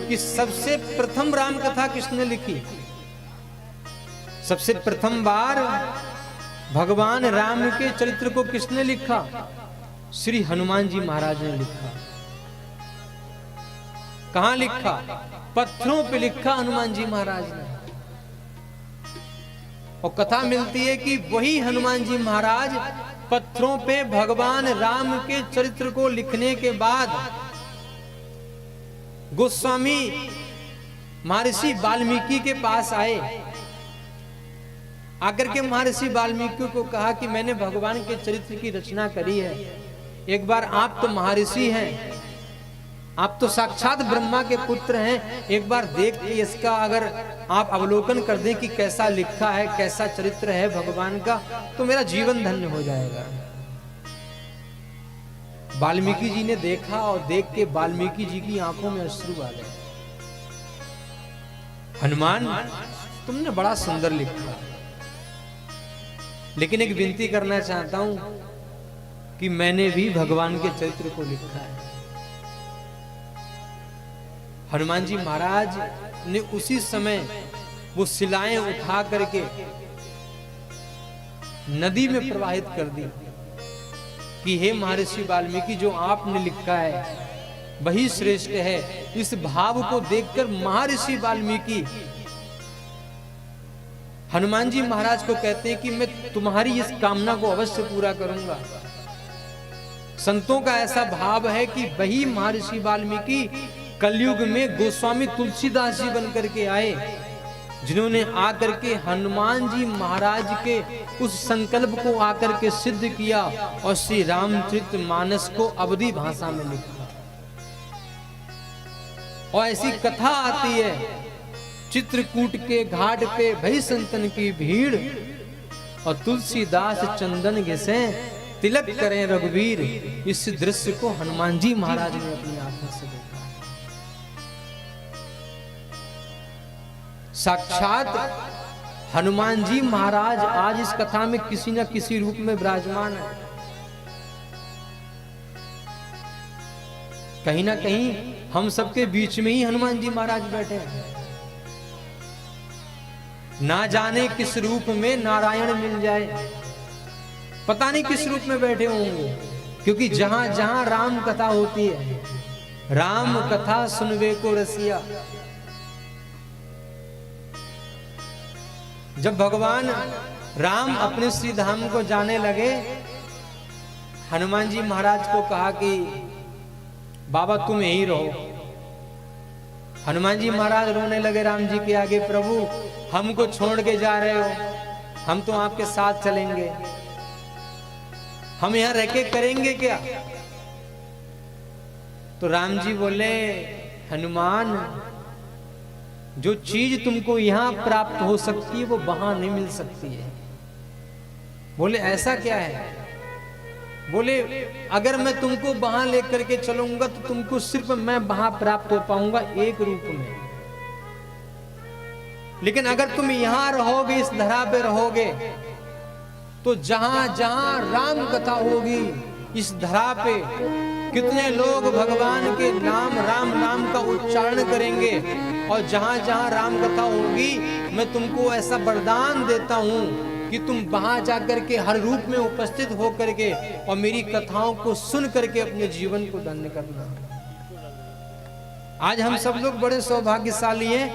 कि सबसे प्रथम राम कथा किसने लिखी? सबसे प्रथम बार भगवान राम के चरित्र को किसने लिखा? श्री हनुमान जी महाराज ने लिखा। कहां लिखा? पत्थरों पे लिखा हनुमान जी महाराज ने। और कथा मिलती है कि वही हनुमान जी महाराज पत्थरों पे भगवान राम के चरित्र को लिखने के बाद गोस्वामी महर्षि वाल्मीकि के पास आए। आकर के महर्षि वाल्मीकि को कहा कि मैंने भगवान के चरित्र की रचना करी है, एक बार आप तो महर्षि हैं, आप तो साक्षात ब्रह्मा के पुत्र हैं, एक बार देख के इसका अगर आप अवलोकन कर दें कि कैसा लिखा है, कैसा चरित्र है भगवान का, तो मेरा जीवन धन्य हो जाएगा। वाल्मीकि जी ने देखा और देख के वाल्मीकि जी की आंखों में अश्रु आ गए। हनुमान, तुमने बड़ा सुंदर लिखा, लेकिन एक विनती करना चाहता हूं कि मैंने भी भगवान के चरित्र को लिखा है। हनुमान जी महाराज ने उसी समय वो शिलाएं उठा करके नदी में प्रवाहित कर दी कि हे महर्षि वाल्मीकि, जो आपने लिखा है वही श्रेष्ठ है। इस भाव को देखकर महर्षि वाल्मीकि हनुमान जी महाराज को कहते हैं कि मैं तुम्हारी इस कामना को अवश्य पूरा करूंगा। संतों का ऐसा भाव है कि वही महर्षि वाल्मीकि कलयुग में गोस्वामी तुलसीदास जी बनकर के आए, जिन्होंने आकर के हनुमान जी महाराज के उस संकल्प को आकर के सिद्ध किया और श्री रामचरितमानस को अवधी भाषा में लिखा। और ऐसी कथा आती है, चित्रकूट के घाट पे भई संतन की भीड़ और तुलसीदास चंदन घिसे तिलक करें रघुवीर। इस दृश्य को हनुमान जी महाराज ने अपनी आंखों से देखा। साक्षात हनुमान जी महाराज आज इस कथा में किसी न किसी रूप में विराजमान है। कहीं ना कहीं हम सबके बीच में ही हनुमान जी महाराज बैठे हैं। ना जाने किस रूप में नारायण मिल जाए, पता नहीं किस रूप में बैठे होंगे, क्योंकि जहां जहां राम कथा होती है, राम कथा सुनवे को रसिया। जब भगवान राम अपने श्री धाम को जाने लगे, हनुमान जी महाराज को कहा कि बाबा तुम यहीं रहो। हनुमान जी महाराज रोने लगे राम जी के आगे, प्रभु हमको छोड़ के जा रहे हो, हम तो आपके साथ चलेंगे, हम यहां रह के करेंगे क्या? तो राम जी बोले, हनुमान, जो चीज तुमको यहां प्राप्त हो सकती है वो वहां नहीं मिल सकती है। बोले ऐसा क्या है? बोले अगर मैं तुमको वहां लेकर के चलूंगा तो तुमको सिर्फ मैं वहां प्राप्त हो पाऊंगा एक रूप में, लेकिन अगर तुम यहां रहोगे, इस धरा पे रहोगे, तो जहां जहां राम कथा होगी इस धरा पे कितने लोग भगवान के नाम, राम नाम का उच्चारण करेंगे। और जहां जहां राम कथा होगी मैं तुमको ऐसा वरदान देता हूं कि तुम वहां जाकर के हर रूप में उपस्थित हो करके और मेरी कथाओं को सुन करके अपने जीवन को धन्य करना। आज हम सब लोग बड़े सौभाग्यशाली हैं,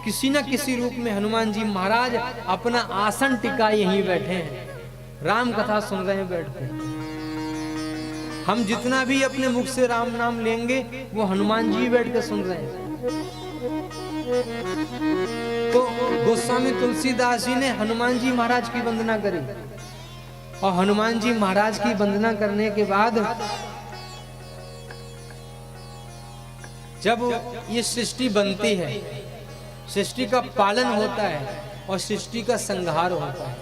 किसी न किसी रूप में हनुमान जी महाराज अपना आसन टिका यहीं बैठे हैं, राम कथा सुन रहे हैं बैठ के। हम जितना भी अपने मुख से राम नाम लेंगे वो हनुमान जी बैठ के सुन रहे हैं। तो गोस्वामी तुलसीदास जी ने हनुमान जी महाराज की वंदना करी, और हनुमान जी महाराज की वंदना करने के बाद जब ये सृष्टि बनती है, सृष्टि का पालन होता है और सृष्टि का संहार होता है।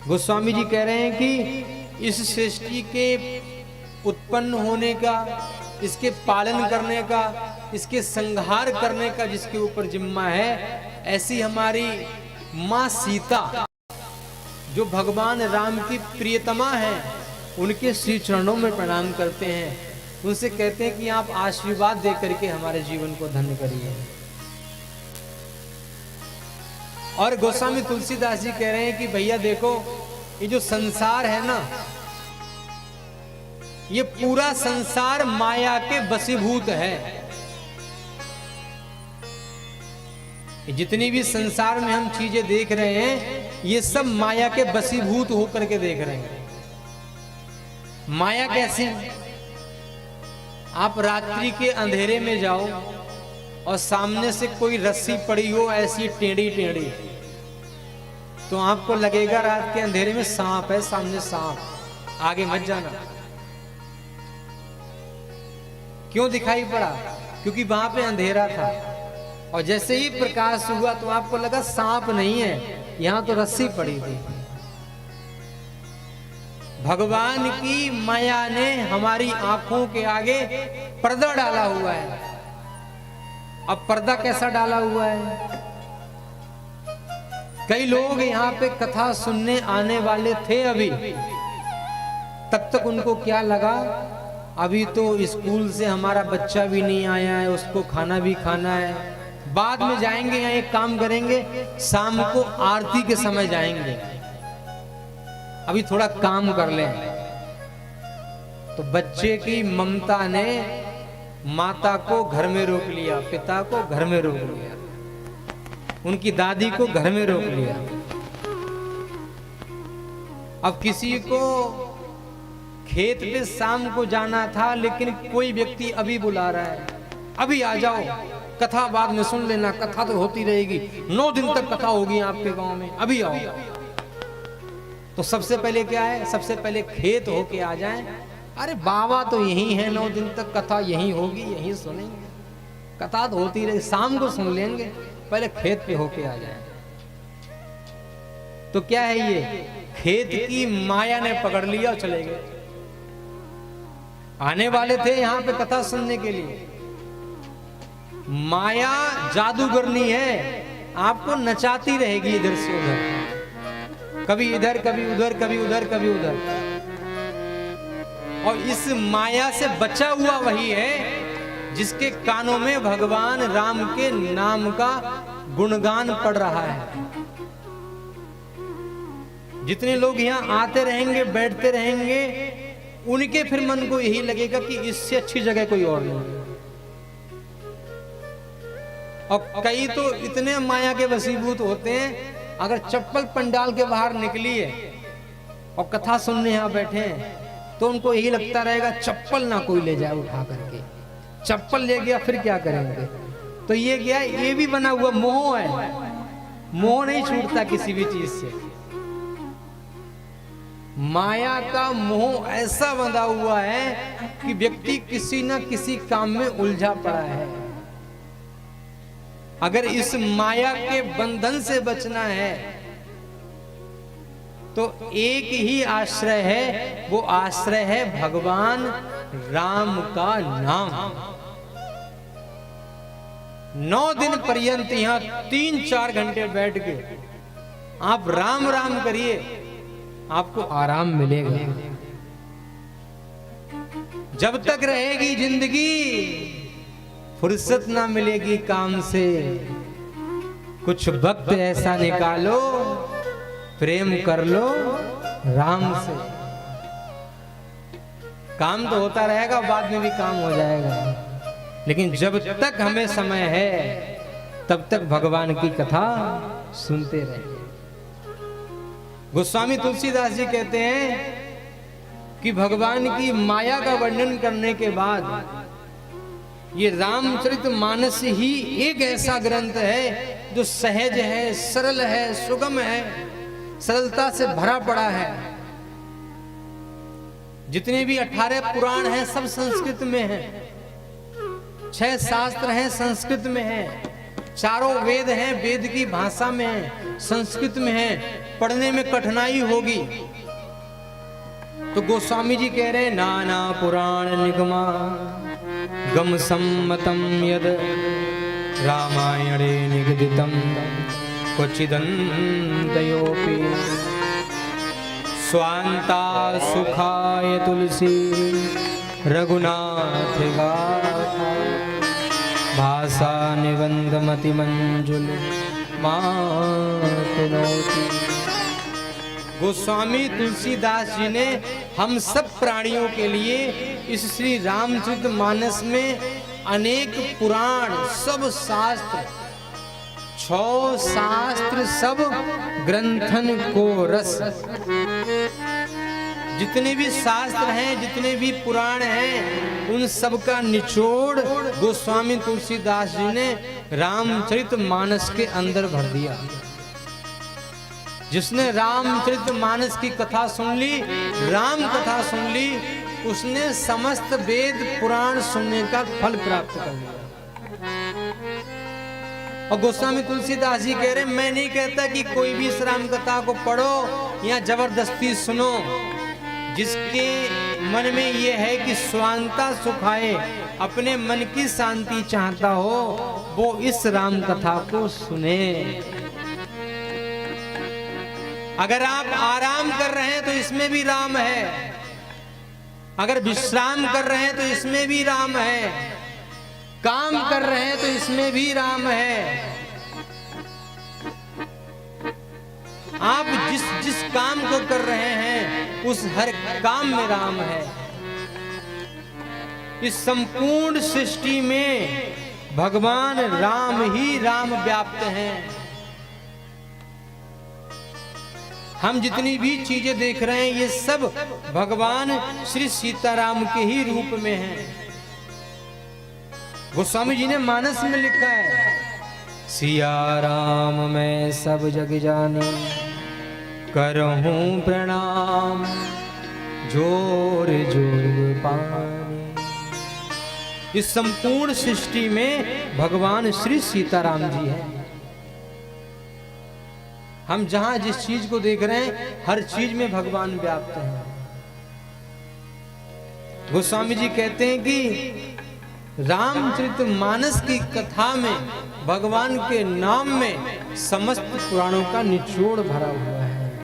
गोस्वामी जी कह रहे हैं कि इस सृष्टि के उत्पन्न होने का, इसके पालन करने का, इसके संहार करने का जिसके ऊपर जिम्मा है, ऐसी हमारी माँ सीता जो भगवान राम की प्रियतमा है, उनके श्री चरणों में प्रणाम करते हैं उनसे कहते हैं कि आप आशीर्वाद दे करके हमारे जीवन को धन्य करिए। और गोस्वामी तुलसीदास जी कह रहे हैं कि भैया देखो, ये जो संसार है ना, ये पूरा संसार माया के वशीभूत है। जितनी भी संसार में हम चीजें देख रहे हैं, ये सब माया के वशीभूत होकर के देख रहे हैं। माया कैसे? आप रात्रि के अंधेरे में जाओ और सामने से कोई रस्सी पड़ी हो ऐसी टेढ़ी टेढ़ी, तो आपको लगेगा रात के अंधेरे में सांप है, सामने सांप, आगे मत जाना। क्यों दिखाई पड़ा? क्योंकि वहां पे अंधेरा था, और जैसे ही प्रकाश हुआ तो आपको लगा सांप नहीं है, यहां तो रस्सी पड़ी थी। भगवान की माया ने हमारी आंखों के आगे पर्दा डाला हुआ है। अब पर्दा कैसा डाला हुआ है? कई लोग यहाँ पे कथा सुनने आने वाले थे अभी, तब तक उनको क्या लगा, अभी तो स्कूल से हमारा बच्चा भी नहीं आया है, उसको खाना भी खाना है, बाद में जाएंगे या एक काम करेंगे, शाम को आरती के समय जाएंगे, अभी थोड़ा काम कर लें। तो बच्चे की ममता ने माता को घर में रोक लिया, पिता को घर में रोक लिया, उनकी दादी को घर में रोक लिया। अब किसी को खेत पे शाम को जाना था, लेकिन कोई व्यक्ति अभी बुला रहा है, अभी आ जाओ, कथा बाद में सुन लेना, कथा तो होती रहेगी, 9 दिन तक कथा होगी आपके गांव में, अभी आओ। तो सबसे पहले क्या है? सबसे पहले खेत होके आ जाएं। अरे बाबा तो यही है, 9 दिन तक कथा यही होगी, यही सुनेंगे, कथा तो होती रहेगी, शाम को सुन लेंगे, पहले खेत पे होके आ जाएं। तो क्या है ये? खेत की माया ने पकड़ लिया और चले गए। आने वाले थे यहाँ पे कथा सुनने के लिए। माया जादूगरनी है, आपको नचाती रहेगी इधर से उधर, कभी इधर कभी उधर, कभी उधर कभी उधर। और इस माया से बचा हुआ वही है जिसके कानों में भगवान राम के नाम का गुणगान पड़ रहा है। जितने लोग यहाँ आते रहेंगे, बैठते रहेंगे, उनके फिर मन को यही लगेगा कि इससे अच्छी जगह कोई और नहीं। और कई तो इतने माया के वशीभूत होते हैं, अगर चप्पल पंडाल के बाहर निकली है और कथा सुनने यहाँ बैठे हैं, तो उनको यही लगता रहेगा चप्पल ना कोई ले जाए उठा करके, चप्पल ले गया फिर क्या करेंगे। तो ये क्या है? ये भी बना हुआ मोह है। मोह नहीं छूटता किसी भी चीज से। माया का मोह ऐसा बंधा हुआ है कि व्यक्ति किसी न किसी काम में उलझा पड़ा है। अगर इस माया के बंधन से बचना है तो एक ही आश्रय है, वो आश्रय है भगवान राम का नाम। 9 दिन पर्यंत यहाँ 3-4 घंटे बैठ के आप राम राम करिए, आपको आराम मिलेगा। जब तक रहेगी जिंदगी, फुर्सत ना मिलेगी काम से। कुछ वक्त ऐसा निकालो, प्रेम कर लो राम से। काम तो होता रहेगा, बाद में भी काम हो जाएगा, लेकिन जब तक हमें समय है तब तक भगवान की कथा सुनते रहे। गोस्वामी तुलसीदास जी कहते हैं कि भगवान की माया का वर्णन करने के बाद ये रामचरितमानस ही एक ऐसा ग्रंथ है जो सहज है, सरल है, सुगम है, सरलता से भरा पड़ा है। जितने भी 18 पुराण हैं सब संस्कृत में हैं, 6 शास्त्र हैं संस्कृत में हैं, 4 वेद हैं वेद की भाषा में हैं, संस्कृत में हैं। पढ़ने में कठिनाई होगी तो गोस्वामी जी कह रहे हैं नाना पुराण निगमा गम सम्मतम यद रामायणे निगदितम क्वचिदन्तयोऽपि स्वान्ता सुखाय तुलसी रघुनाथ गाथा भाषा निबंध मति मंजुल मातनोती। गोस्वामी तुलसीदास जी ने हम सब प्राणियों के लिए इस श्री रामचरितमानस में अनेक पुराण, सब शास्त्र, 6 शास्त्र, सब ग्रंथन को रस, जितने भी शास्त्र हैं, जितने भी पुराण हैं, उन सब का निचोड़ गोस्वामी तुलसीदास जी ने रामचरितमानस के अंदर भर दिया। जिसने रामचरितमानस की कथा सुन ली, राम कथा सुन ली, उसने समस्त वेद पुराण सुनने का फल प्राप्त कर लिया। और गोस्वामी तुलसीदास जी कह रहे, मैं नहीं कहता कि कोई भी इस राम कथा को पढ़ो या जबरदस्ती सुनो। जिसके मन में ये है कि स्वांता सुखाए, अपने मन की शांति चाहता हो, वो इस राम कथा को सुने। अगर आप आराम कर रहे हैं तो इसमें भी राम है, अगर विश्राम कर रहे हैं तो इसमें भी राम है, काम कर रहे हैं तो इसमें भी राम है। आप जिस जिस काम को कर रहे हैं उस हर काम में राम है। इस संपूर्ण सृष्टि में भगवान राम ही राम व्याप्त हैं। हम जितनी भी चीजें देख रहे हैं ये सब भगवान श्री सीताराम के ही रूप में हैं। गोस्वामी जी ने मानस में लिखा है, सिया राम मैं सब जग जाने, करहूं प्रणाम जोर जोर पानी। इस संपूर्ण सृष्टि में भगवान श्री सीताराम जी हैं। हम जहां जिस चीज को देख रहे हैं हर चीज में भगवान व्याप्त हैं। गोस्वामी जी कहते हैं कि रामचरितमानस की कथा में भगवान के नाम में समस्त पुराणों का निचोड़ भरा हुआ है।